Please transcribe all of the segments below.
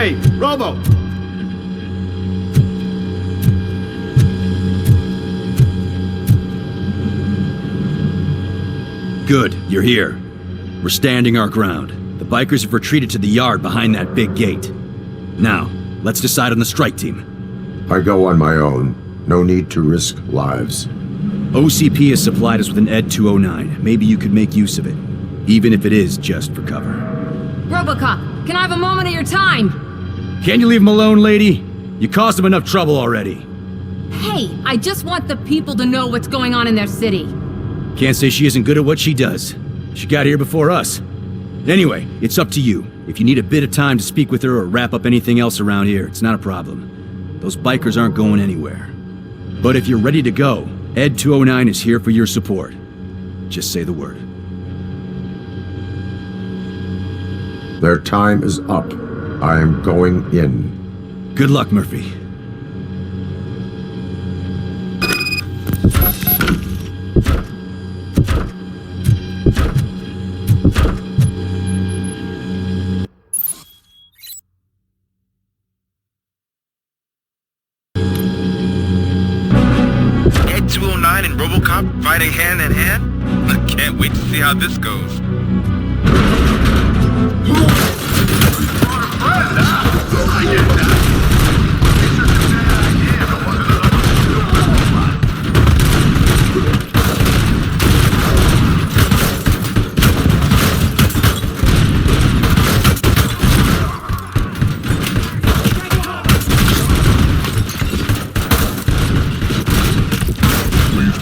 Hey, Robo! Good, you're here. We're standing our ground. The bikers have retreated to the yard behind that big gate. Now, let's decide on the strike team. I go on my own. No need to risk lives. OCP has supplied us with an ED 209. Maybe you could make use of it, even if it is just for cover. Robocop, can I have a moment of your time? Can you leave him alone, lady? You caused him enough trouble already. Hey, I just want the people to know what's going on in their city. Can't say she isn't good at what she does. She got here before us. Anyway, it's up to you. If you need a bit of time to speak with her or wrap up anything else around here, it's not a problem. Those bikers aren't going anywhere. But if you're ready to go, ED 209 is here for your support. Just say the word. Their time is up. I am going in. Good luck, Murphy. ED 209 and Robocop fighting hand in hand? I can't wait to see how this goes.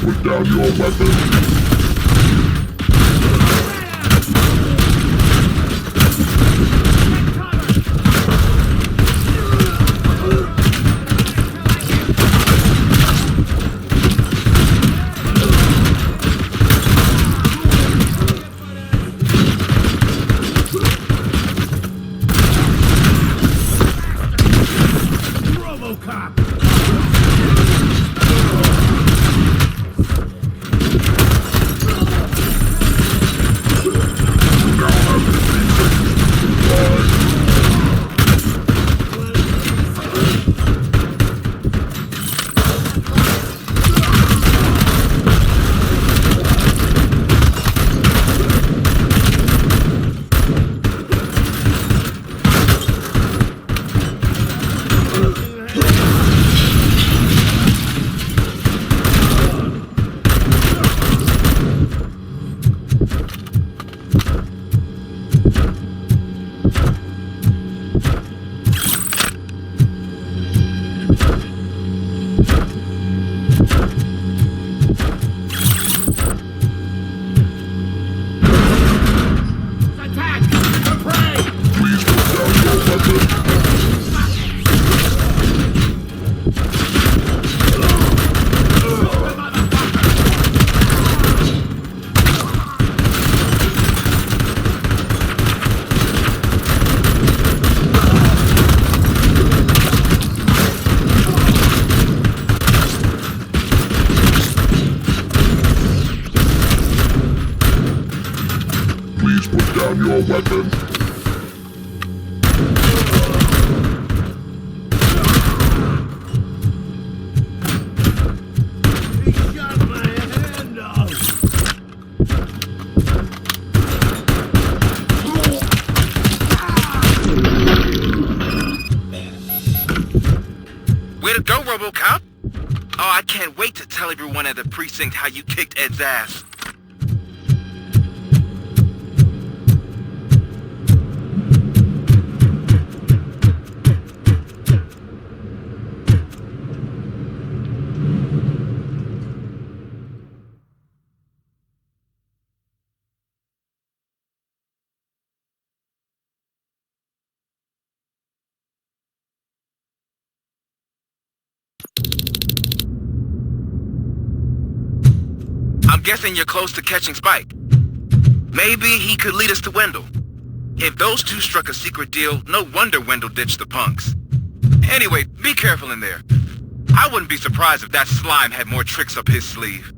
Put down your weapon. Put down your weapon. Way to go, Robocop! Oh, I can't wait to tell everyone at the precinct how you kicked Ed's ass. I'm guessing you're close to catching Spike. Maybe he could lead us to Wendell. If those two struck a secret deal, no wonder Wendell ditched the punks. Anyway, be careful in there. I wouldn't be surprised if that slime had more tricks up his sleeve.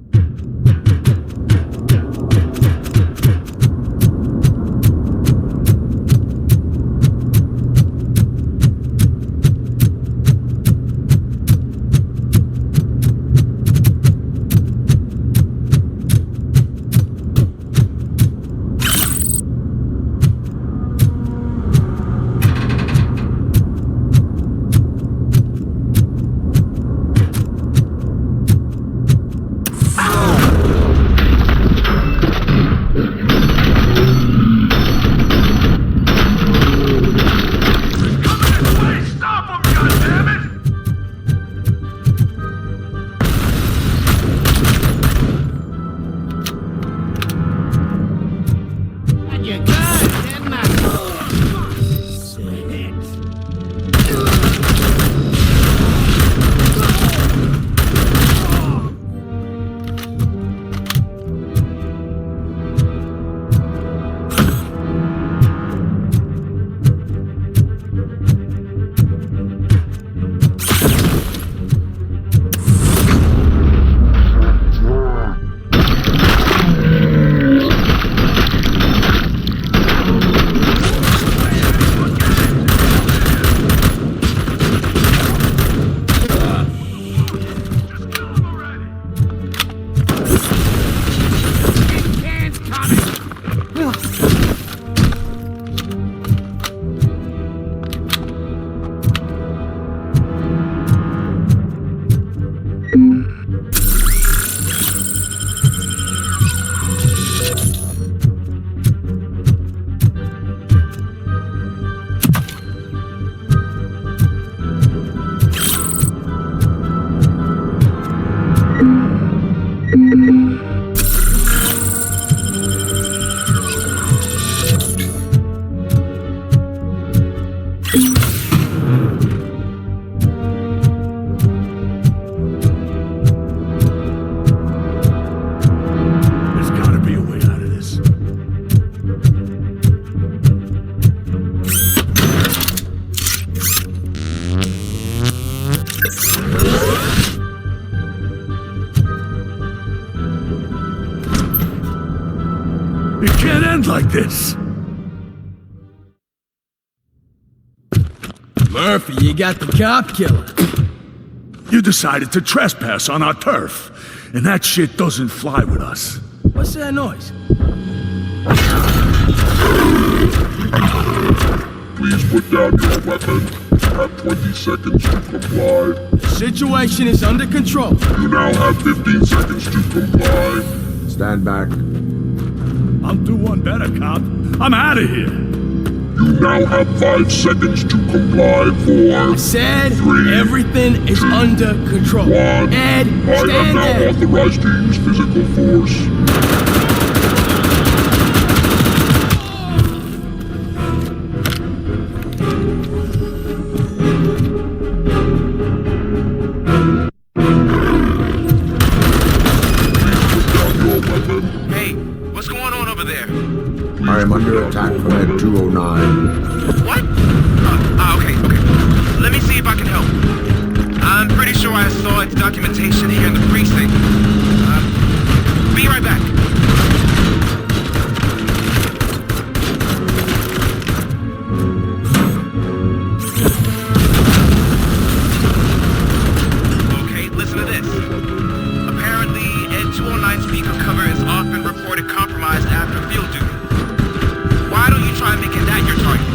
It can't end like this. Murphy, you got the cop killer. You decided to trespass on our turf, and that shit doesn't fly with us. What's that noise? Please put down your weapon. You have 20 seconds to comply. The situation is under control. You now have 15 seconds to comply. Stand back. I'll do one better, cop. I'm out of here. You now have 5 seconds to comply. 4, Said 3, everything is 2, under control. 1. Ed, I am stand now there. authorized to use physical force. Hey, what's going on over there? I am under attack from Ed 209. What? Okay. Let me see if I can help. I'm pretty sure I saw its documentation here in the precinct. Be right back. Okay, listen to this. Apparently, Ed 209 speaker cover is often reported compromised after field duty. Why don't you try making that your target?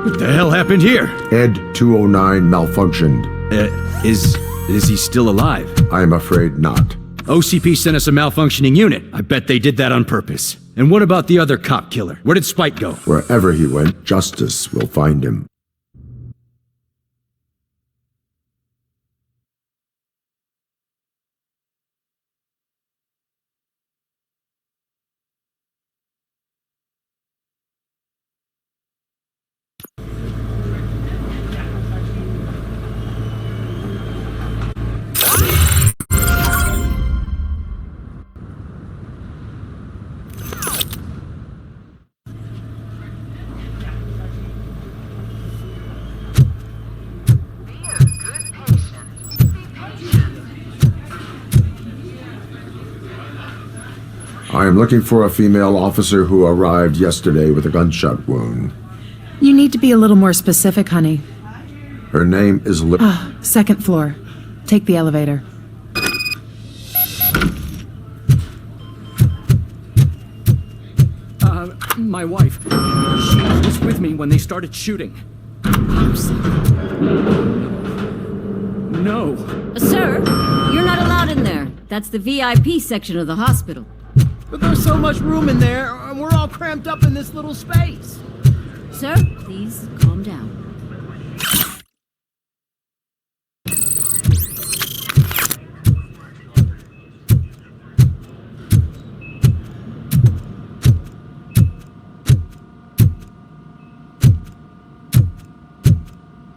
What the hell happened here? Ed 209 malfunctioned. Is he still alive? I'm afraid not. OCP sent us a malfunctioning unit. I bet they did that on purpose. And what about the other cop killer? Where did Spike go? Wherever he went, justice will find him. I am looking for a female officer who arrived yesterday with a gunshot wound. You need to be a little more specific, honey. Her name is Second floor. Take the elevator. My wife. She was with me when they started shooting. No. Sir, you're not allowed in there. That's the VIP section of the hospital. But there's so much room in there, and we're all cramped up in this little space. Sir, please calm down.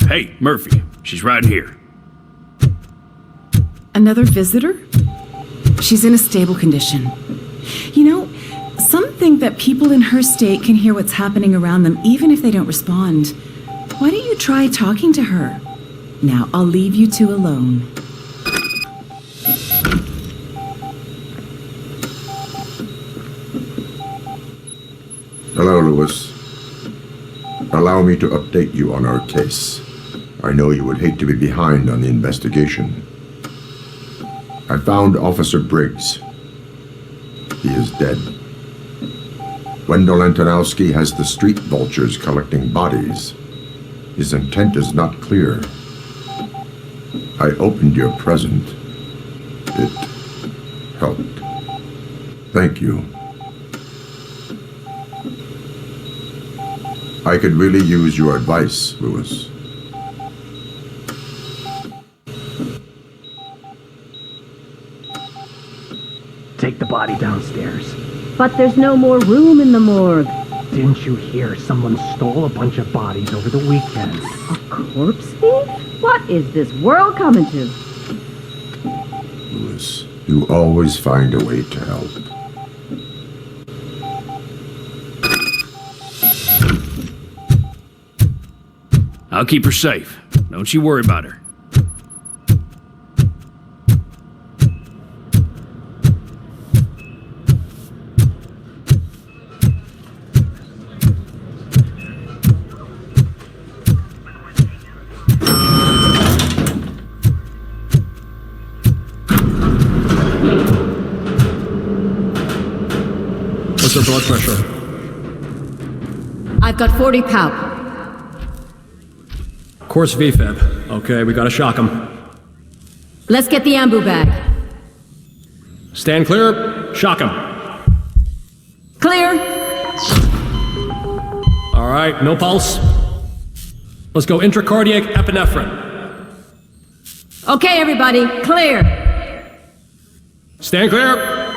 Hey, Murphy. She's right here. Another visitor? She's in a stable condition. You know, some think that people in her state can hear what's happening around them even if they don't respond. Why don't you try talking to her? Now, I'll leave you two alone. Hello, Lewis. Allow me to update you on our case. I know you would hate to be behind on the investigation. I found Officer Briggs. He is dead. Wendell Antonowski has the street vultures collecting bodies. His intent is not clear. I opened your present. It helped. Thank you. I could really use your advice, Lewis. Take the body downstairs. But there's no more room in the morgue. Didn't you hear someone stole a bunch of bodies over the weekend? A corpse thief? What is this world coming to? Lewis, you always find a way to help. I'll keep her safe. Don't you worry about her. What's her blood pressure? I've got 40 pow. Course VFib. Okay, we gotta shock him. Let's get the ambu bag. Stand clear. Shock him. Clear. All right, no pulse. Let's go intracardiac epinephrine. Okay, everybody, clear. Stand clear.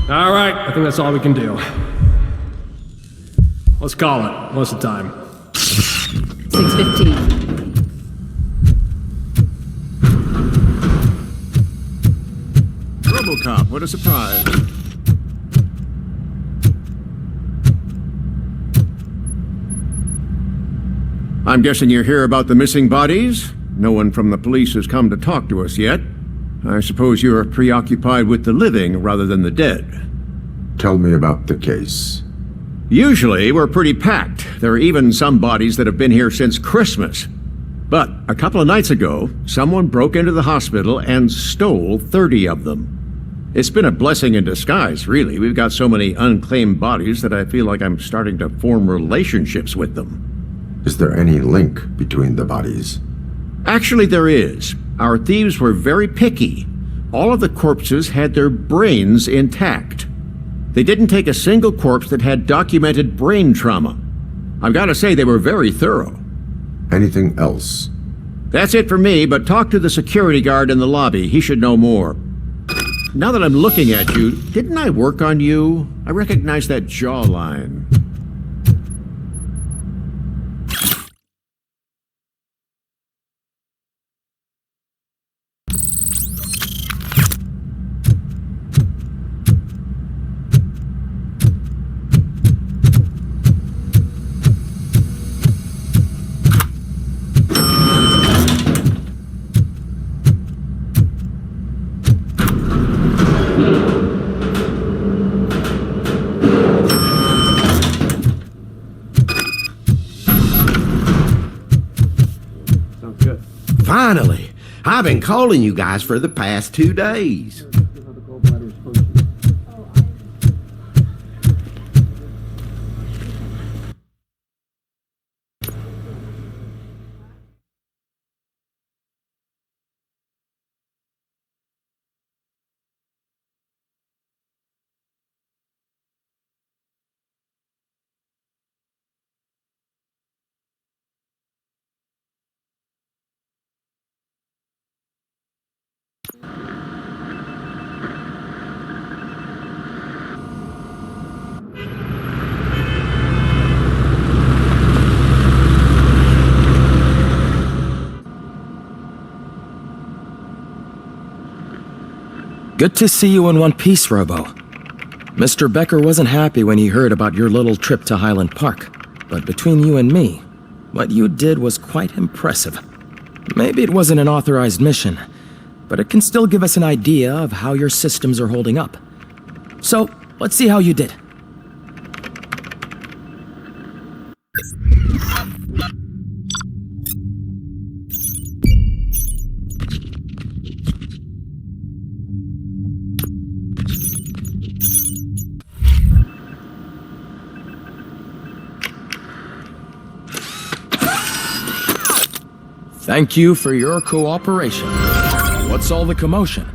All right, I think that's all we can do. Let's call it. What's the time? 6:15. Robocop, what a surprise. I'm guessing you're here about the missing bodies? No one from the police has come to talk to us yet. I suppose you're preoccupied with the living rather than the dead. Tell me about the case. Usually, we're pretty packed. There are even some bodies that have been here since Christmas. But a couple of nights ago, someone broke into the hospital and stole 30 of them. It's been a blessing in disguise, really. We've got so many unclaimed bodies that I feel like I'm starting to form relationships with them. Is there any link between the bodies? Actually, there is. Our thieves were very picky. All of the corpses had their brains intact. They didn't take a single corpse that had documented brain trauma. I've got to say, they were very thorough. Anything else? That's it for me, but talk to the security guard in the lobby. He should know more. Now that I'm looking at you, didn't I work on you? I recognize that jawline. Finally! I've been calling you guys for the past 2 days. Good to see you in one piece, Robo. Mr. Becker wasn't happy when he heard about your little trip to Highland Park, but between you and me, what you did was quite impressive. Maybe it wasn't an authorized mission, but it can still give us an idea of how your systems are holding up. So, let's see how you did. Thank you for your cooperation. What's all the commotion?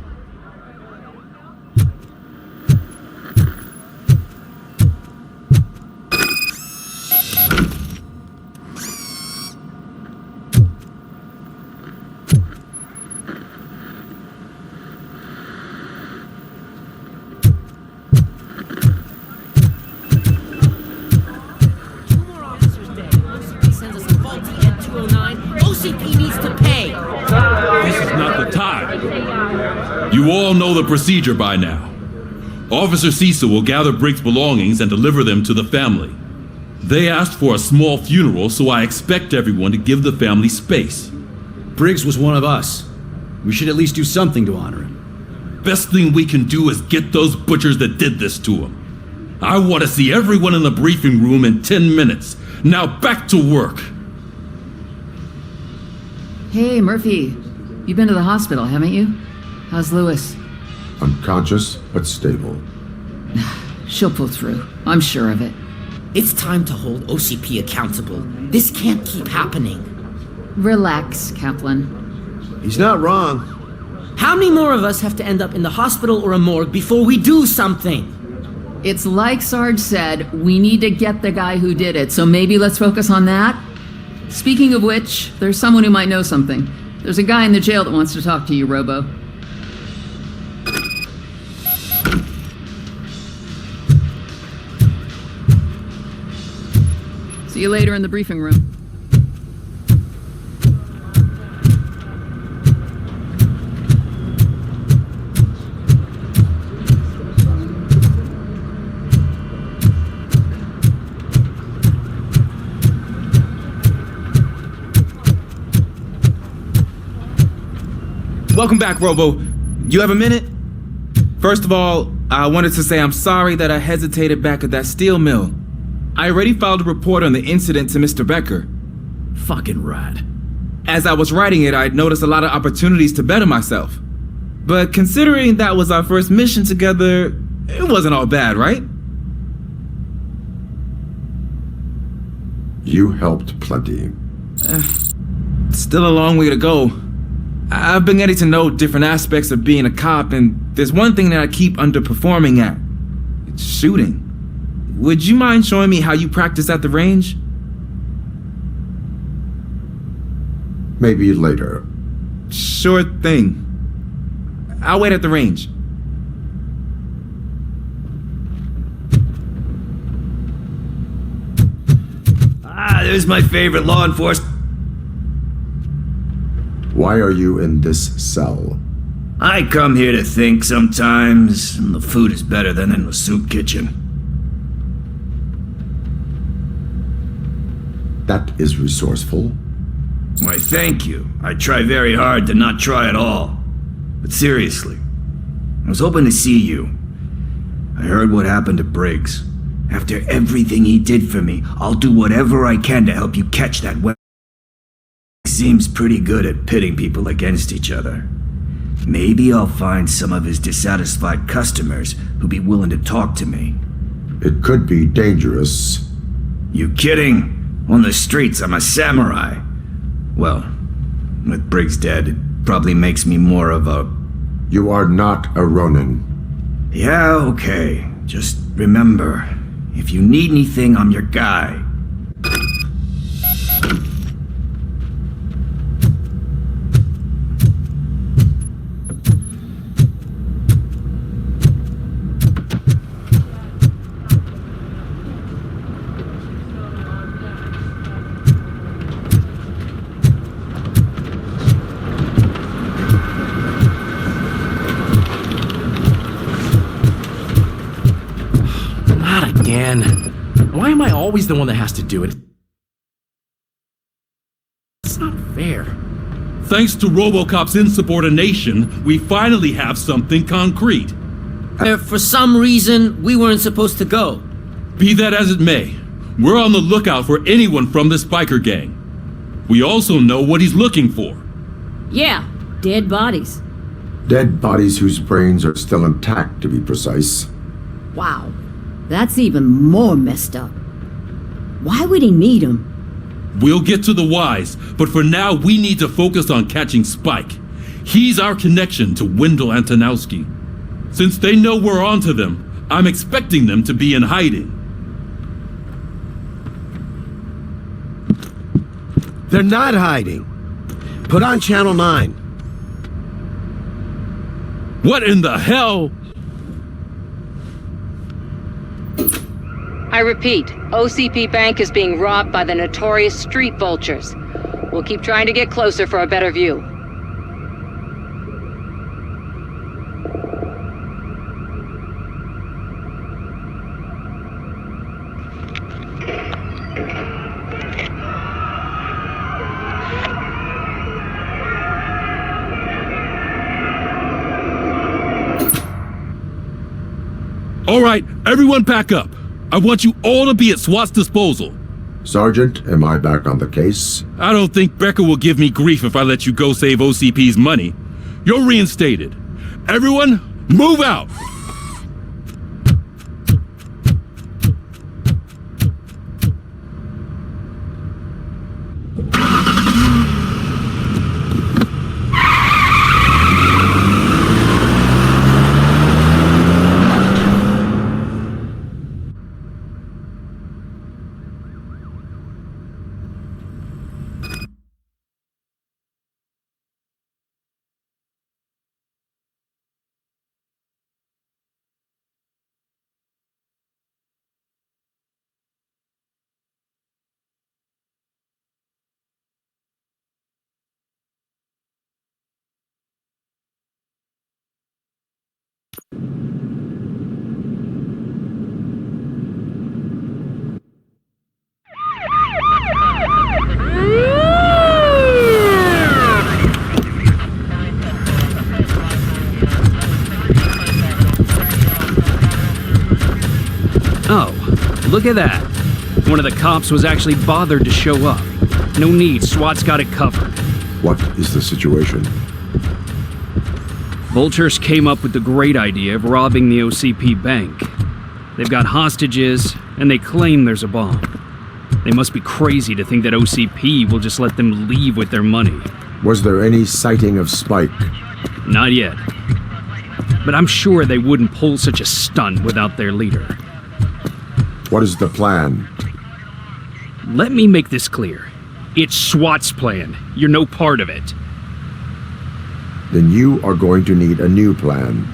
You all know the procedure by now. Officer Cecil will gather Briggs' belongings and deliver them to the family. They asked for a small funeral, so I expect everyone to give the family space. Briggs was one of us. We should at least do something to honor him. Best thing we can do is get those butchers that did this to him. I want to see everyone in the briefing room in 10 minutes. Now back to work. Hey, Murphy. You've been to the hospital, haven't you? How's Lewis? Unconscious, but stable. She'll pull through. I'm sure of it. It's time to hold OCP accountable. This can't keep happening. Relax, Kaplan. He's not wrong. How many more of us have to end up in the hospital or a morgue before we do something? It's like Sarge said, we need to get the guy who did it, so maybe let's focus on that? Speaking of which, there's someone who might know something. There's a guy in the jail that wants to talk to you, Robo. See you later in the briefing room. Welcome back, Robo. You have a minute? First of all, I wanted to say I'm sorry that I hesitated back at that steel mill. I already filed a report on the incident to Mr. Becker. Fucking rad. As I was writing it, I'd noticed a lot of opportunities to better myself. But considering that was our first mission together, it wasn't all bad, right? You helped plenty. Still a long way to go. I've been getting to know different aspects of being a cop, and there's one thing that I keep underperforming at. It's shooting. Would you mind showing me how you practice at the range? Maybe later. Sure thing. I'll wait at the range. There's my favorite law enforcement. Why are you in this cell? I come here to think sometimes, and the food is better than in the soup kitchen. That is resourceful. Why, thank you. I try very hard to not try at all. But seriously, I was hoping to see you. I heard what happened to Briggs. After everything he did for me, I'll do whatever I can to help you catch that weapon. He seems pretty good at pitting people against each other. Maybe I'll find some of his dissatisfied customers who'd be willing to talk to me. It could be dangerous. You kidding? On the streets, I'm a samurai. Well, with Briggs dead, it probably makes me more of a... You are not a Ronin. Yeah, okay. Just remember, if you need anything, I'm your guy. Why am I always the one that has to do it? It's not fair. Thanks to Robocop's insubordination, we finally have something concrete. For some reason, we weren't supposed to go. Be that as it may, we're on the lookout for anyone from this biker gang. We also know what he's looking for. Yeah, dead bodies. Dead bodies whose brains are still intact, to be precise. Wow, that's even more messed up. Why would he need him? We'll get to the whys, but for now we need to focus on catching Spike. He's our connection to Wendell Antonowski. Since they know we're onto them, I'm expecting them to be in hiding. They're not hiding. Put on Channel 9. What in the hell? I repeat, OCP Bank is being robbed by the notorious street vultures. We'll keep trying to get closer for a better view. All right, everyone back up. I want you all to be at SWAT's disposal. Sergeant, am I back on the case? I don't think Becker will give me grief if I let you go save OCP's money. You're reinstated. Everyone, move out! Oh, look at that. One of the cops was actually bothered to show up. No need, SWAT's got it covered. What is the situation? Vultures came up with the great idea of robbing the OCP bank. They've got hostages, and they claim there's a bomb. They must be crazy to think that OCP will just let them leave with their money. Was there any sighting of Spike? Not yet. But I'm sure they wouldn't pull such a stunt without their leader. What is the plan? Let me make this clear. It's SWAT's plan. You're no part of it. Then you are going to need a new plan.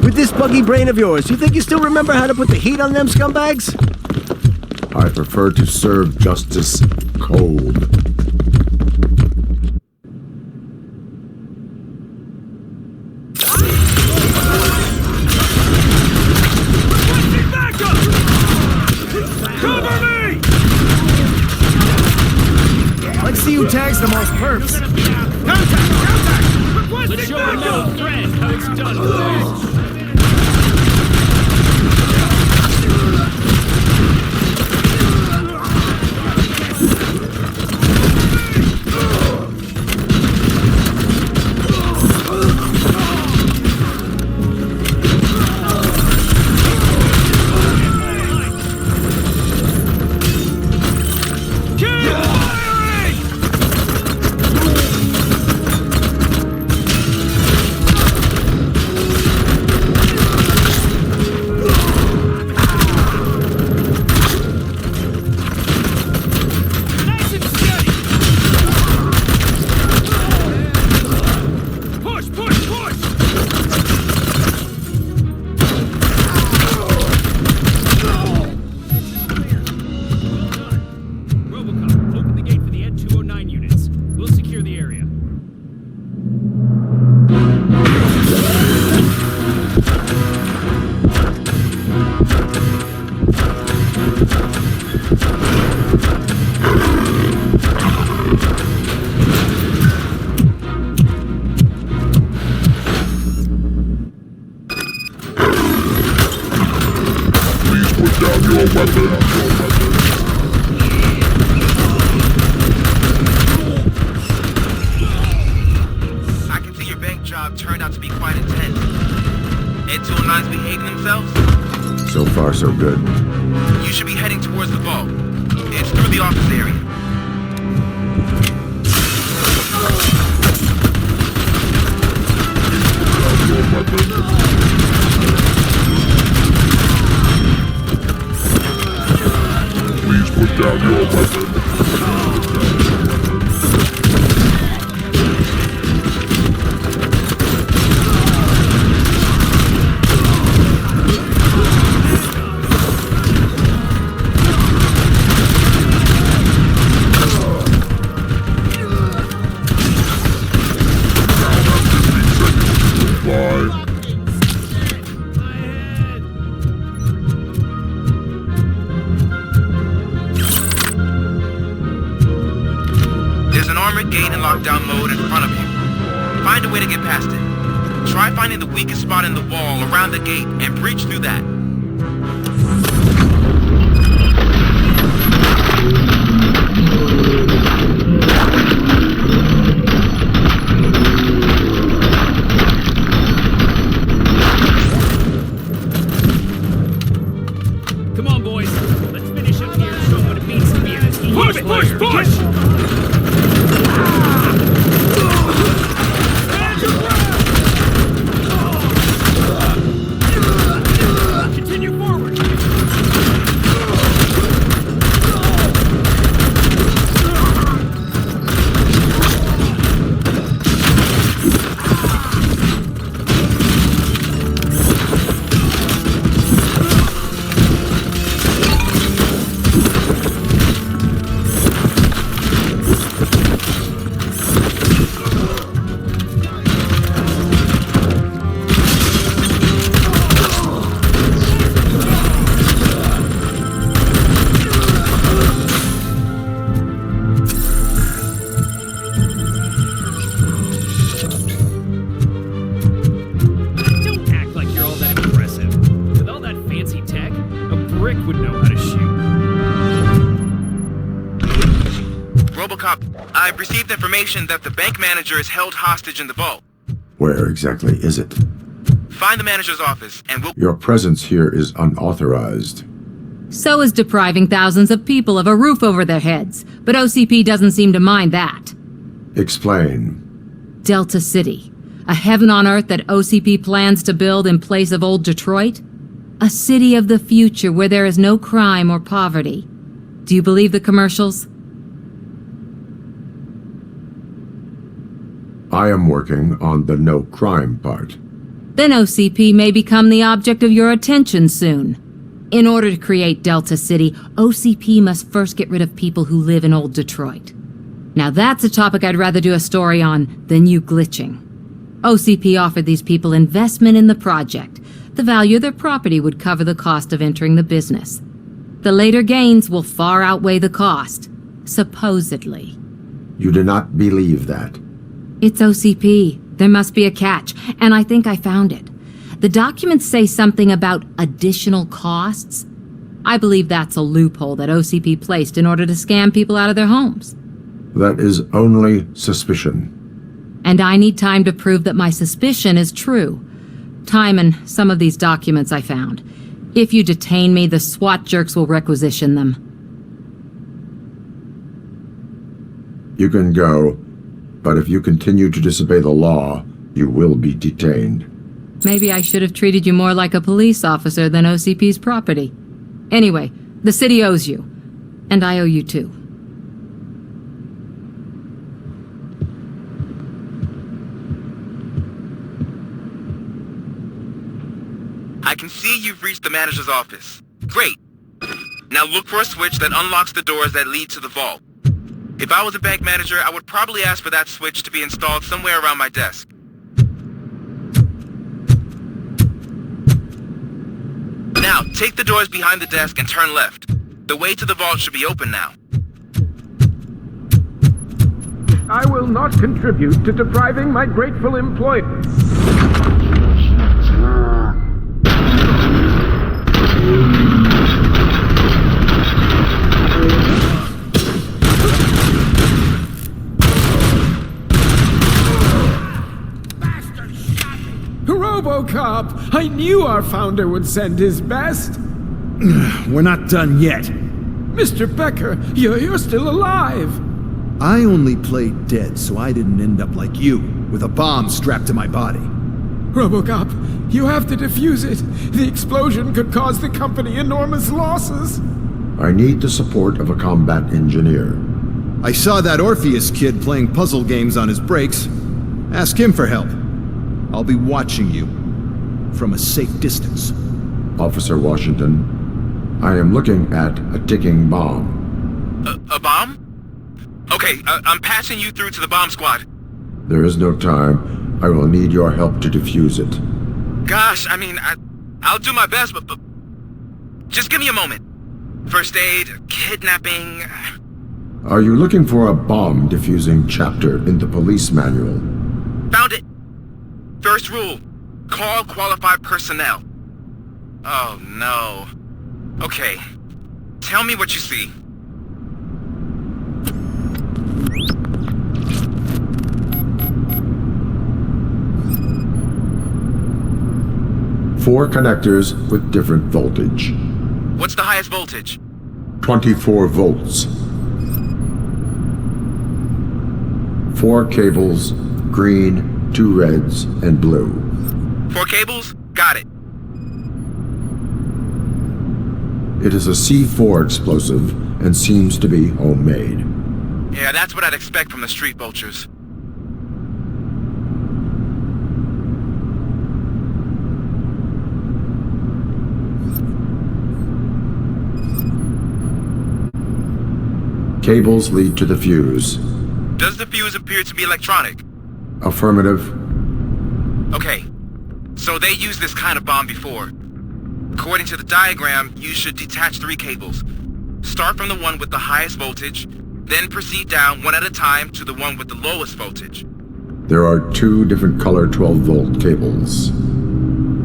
With this buggy brain of yours, you think you still remember how to put the heat on them scumbags? I prefer to serve justice cold. Cover me! Let's see who tags the most perps. Contact! Let's show our old friend how it's done, boys. Robocop, open the gate for the N209 units. We'll secure the area. Please put down your weapon. I can see your bank job turned out to be quite intense. N209's behaving themselves? So far, so good. You should be heading towards the vault. It's through the office area. Please put down your weapon. Bye. There's an armored gate in lockdown mode in front of you. Find a way to get past it. Try finding the weakest spot in the wall around the gate and breach through that. Come on, boys. Let's finish up here and show 'em what it means to be a team player. Push! I've received information that the bank manager is held hostage in the vault. Where exactly is it? Find the manager's office, and we'll... Your presence here is unauthorized. So is depriving thousands of people of a roof over their heads, but OCP doesn't seem to mind that. Explain. Delta City, a heaven on earth that OCP plans to build in place of old Detroit? A city of the future where there is no crime or poverty. Do you believe the commercials? I am working on the no crime part. Then OCP may become the object of your attention soon. In order to create Delta City, OCP must first get rid of people who live in old Detroit. Now that's a topic I'd rather do a story on than you glitching. OCP offered these people investment in the project. The value of their property would cover the cost of entering the business. The later gains will far outweigh the cost, supposedly. You do not believe that? It's OCP. There must be a catch, and I think I found it. The documents say something about additional costs. I believe that's a loophole that OCP placed in order to scam people out of their homes. That is only suspicion. And I need time to prove that my suspicion is true. Time and some of these documents I found. If you detain me, the SWAT jerks will requisition them. You can go, but if you continue to disobey the law, you will be detained. Maybe I should have treated you more like a police officer than OCP's property. Anyway, the city owes you. And I owe you too. I can see you've reached the manager's office. Great. Now look for a switch that unlocks the doors that lead to the vault. If I was a bank manager, I would probably ask for that switch to be installed somewhere around my desk. Now, take the doors behind the desk and turn left. The way to the vault should be open now. I will not contribute to depriving my grateful employers. Robocop! I knew our founder would send his best! We're not done yet. Mr. Becker, you're still alive! I only played dead so I didn't end up like you, with a bomb strapped to my body. Robocop, you have to defuse it. The explosion could cause the company enormous losses. I need the support of a combat engineer. I saw that Orpheus kid playing puzzle games on his breaks. Ask him for help. I'll be watching you from a safe distance. Officer Washington, I am looking at a ticking bomb. A bomb? Okay, I'm passing you through to the bomb squad. There is no time. I will need your help to defuse it. Gosh, I mean, I'll do my best, but just give me a moment. First aid, kidnapping... Are you looking for a bomb defusing chapter in the police manual? Found it! First rule, call qualified personnel. Oh no. Okay, tell me what you see. Four connectors with different voltage. What's the highest voltage? 24 volts. 4 cables, green, 2 reds, and blue. 4 cables? Got it. It is a C4 explosive and seems to be homemade. Yeah, that's what I'd expect from the street vultures. Cables lead to the fuse. Does the fuse appear to be electronic? Affirmative. Okay, so they used this kind of bomb before. According to the diagram, you should detach 3 cables. Start from the one with the highest voltage, then proceed down one at a time to the one with the lowest voltage. There are 2 different color 12-volt cables.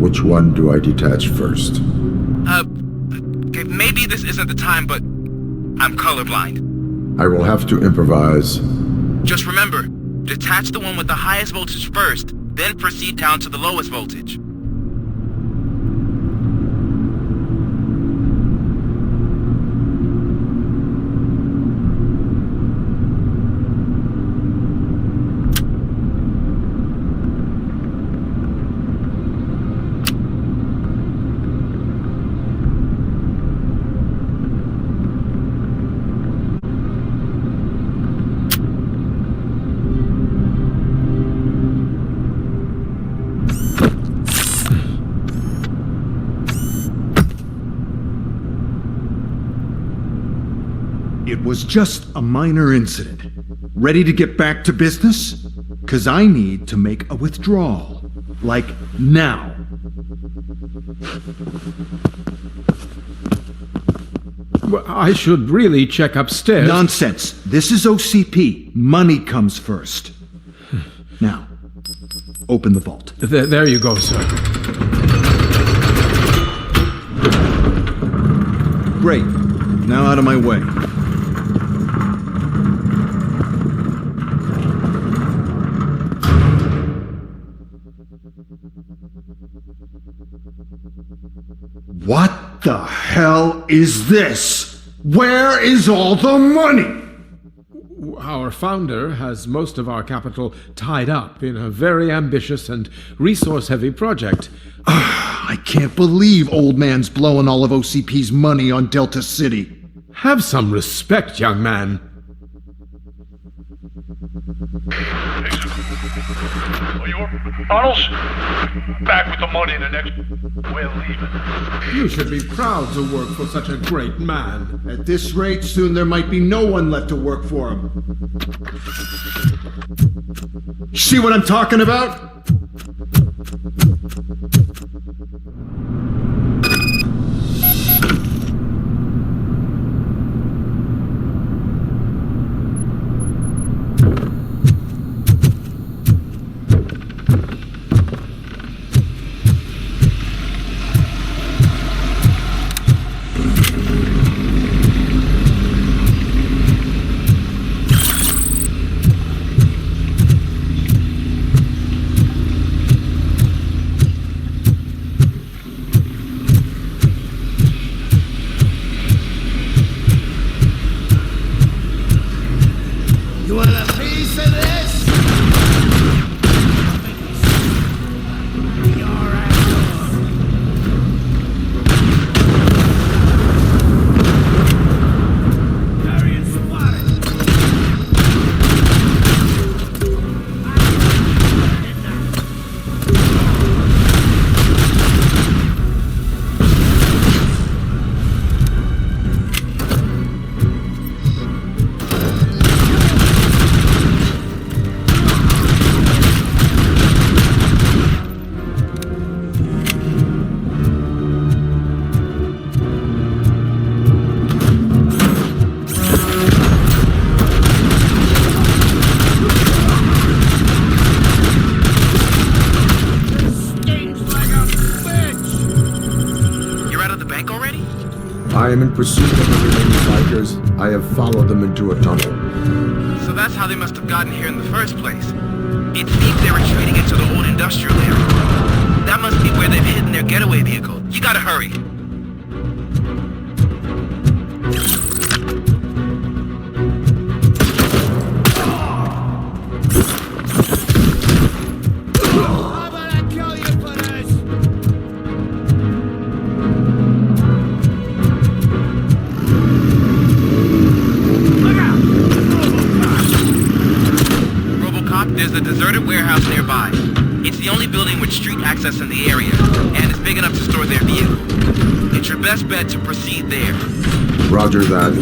Which one do I detach first? Okay, maybe this isn't the time, but I'm colorblind. I will have to improvise. Just remember, detach the one with the highest voltage first, then proceed down to the lowest voltage. It was just a minor incident. Ready to get back to business? 'Cause I need to make a withdrawal. Like now. Well, I should really check upstairs. Nonsense. This is OCP. Money comes first. Now, open the vault. There you go, sir. Great. Now out of my way. What the hell is this? Where is all the money? Our founder has most of our capital tied up in a very ambitious and resource-heavy project. I can't believe old man's blowing all of OCP's money on Delta City. Have some respect, young man. Arnold, back with the money in the next... We're leaving. You should be proud to work for such a great man. At this rate, soon there might be no one left to work for him. See what I'm talking about? I am in pursuit of the remaining bikers. I have followed them into a tunnel. So that's how they must have gotten here in the first place. It seems they're retreating into the old industrial area. That must be where they've hidden their getaway vehicle. You gotta hurry. There's a deserted warehouse nearby. It's the only building with street access in the area, and it's big enough to store their vehicle. It's your best bet to proceed there. Roger that.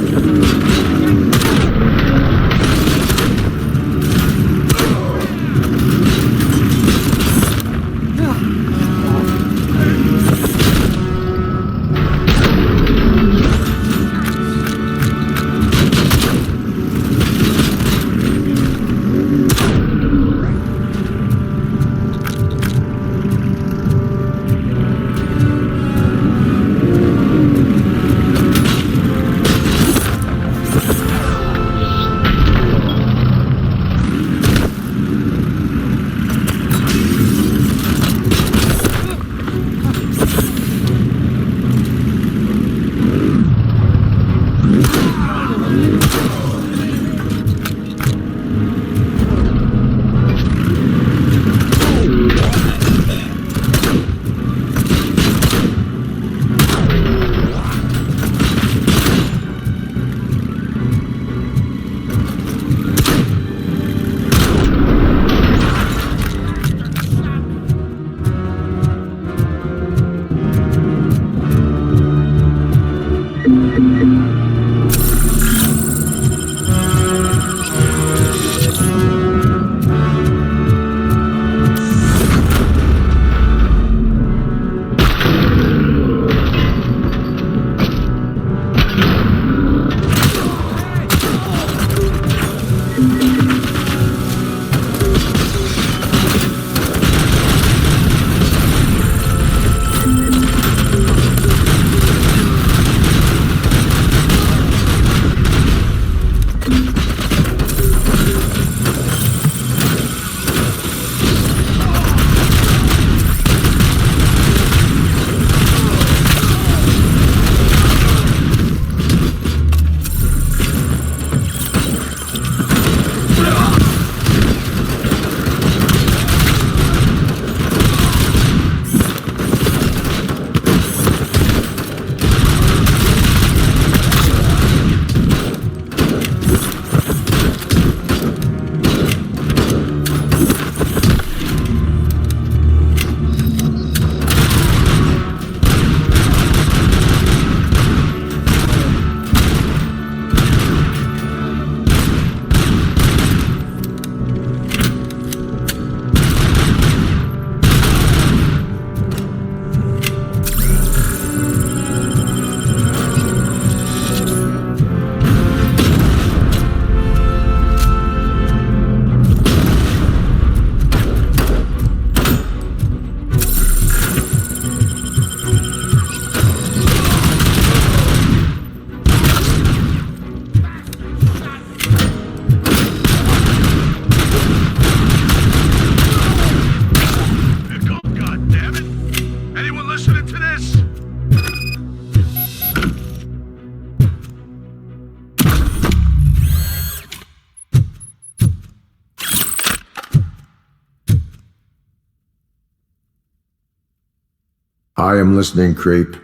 I am listening, creep.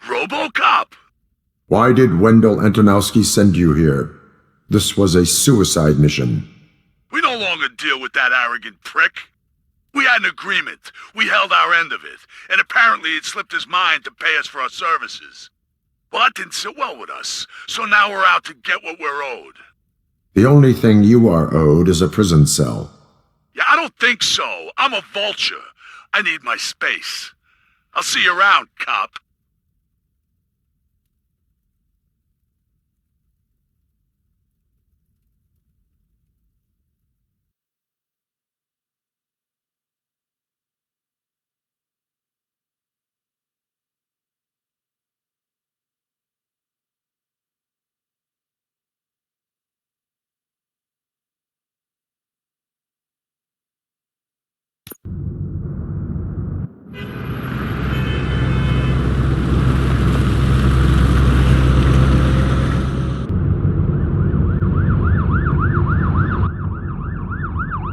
Robocop! Why did Wendell Antonowski send you here? This was a suicide mission. We no longer deal with that arrogant prick. We had an agreement. We held our end of it, and apparently it slipped his mind to pay us for our services. Well, that didn't sit well with us, so now we're out to get what we're owed. The only thing you are owed is a prison cell. Yeah, I don't think so. I'm a vulture. I need my space. I'll see you around, cop.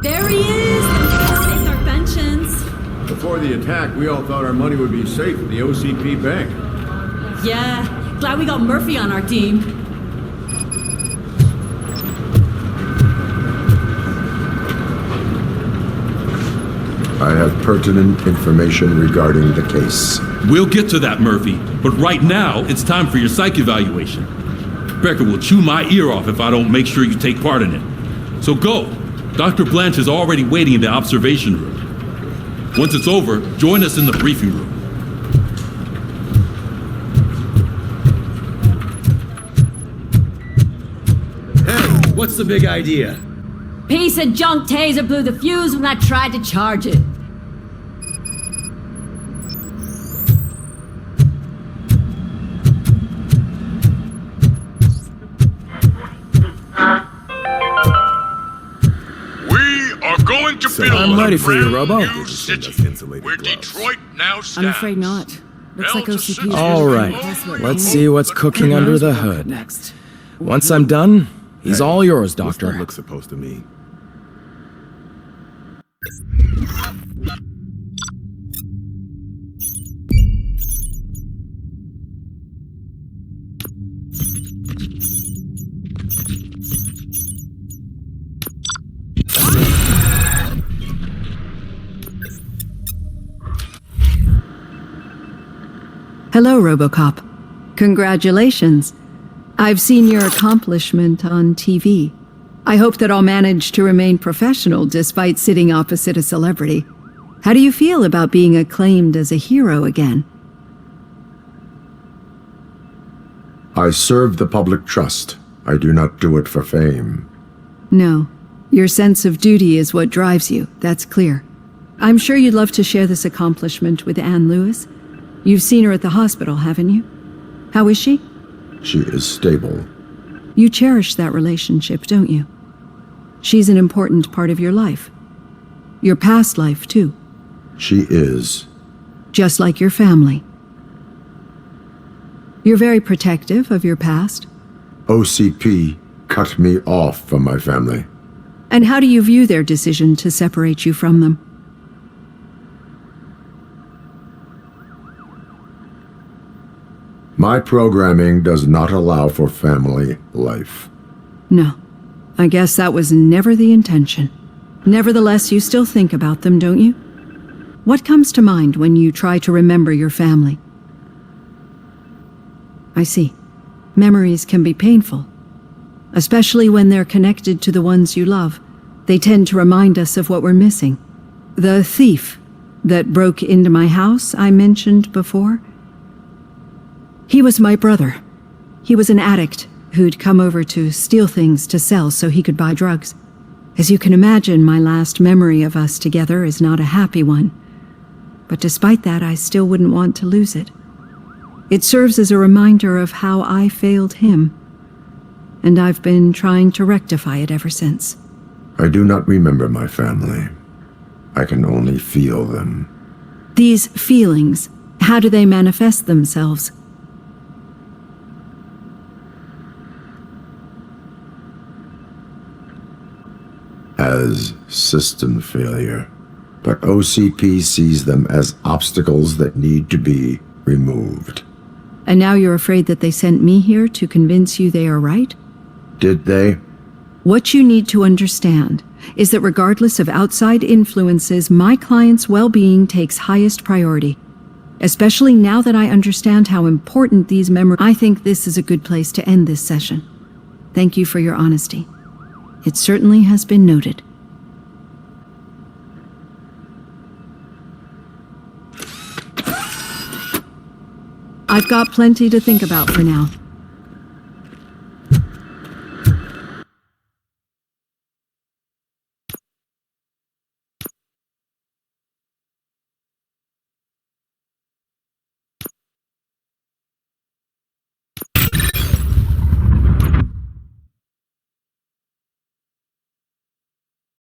There he is! It's our pensions. Before the attack, we all thought our money would be safe at the OCP bank. Yeah, glad we got Murphy on our team. I have pertinent information regarding the case. We'll get to that, Murphy, but right now, it's time for your psych evaluation. Becker will chew my ear off if I don't make sure you take part in it. So go. Dr. Blanche is already waiting in the observation room. Once it's over, join us in the briefing room. Hey, what's the big idea? Piece of junk taser blew the fuse when I tried to charge it. Going to build I'm ready a for you, brand Robo. new city where Detroit now stands. I'm afraid not. Looks like OCP's All right, let's see what's cooking under the hood. Next. Once I'm done, he's all yours, Doctor. What's that look supposed to mean? Hello, Robocop. Congratulations. I've seen your accomplishment on TV. I hope that I'll manage to remain professional despite sitting opposite a celebrity. How do you feel about being acclaimed as a hero again? I serve the public trust. I do not do it for fame. No. Your sense of duty is what drives you, that's clear. I'm sure you'd love to share this accomplishment with Anne Lewis. You've seen her at the hospital, haven't you? How is she? She is stable. You cherish that relationship, don't you? She's an important part of your life. Your past life, too. She is. Just like your family. You're very protective of your past. OCP cut me off from my family. And how do you view their decision to separate you from them? My programming does not allow for family life. No. I guess that was never the intention. Nevertheless, you still think about them, don't you? What comes to mind when you try to remember your family? I see. Memories can be painful. Especially when they're connected to the ones you love. They tend to remind us of what we're missing. The thief that broke into my house I mentioned before. He was my brother. He was an addict who'd come over to steal things to sell so he could buy drugs. As you can imagine, my last memory of us together is not a happy one. But despite that, I still wouldn't want to lose it. It serves as a reminder of how I failed him. And I've been trying to rectify it ever since. I do not remember my family. I can only feel them. These feelings, how do they manifest themselves? As system failure, but OCP sees them as obstacles that need to be removed. And now you're afraid that they sent me here to convince you they are right? Did they? What you need to understand is that regardless of outside influences, my client's well-being takes highest priority. Especially now that I understand how important these memories... I think this is a good place to end this session. Thank you for your honesty. It certainly has been noted. I've got plenty to think about for now.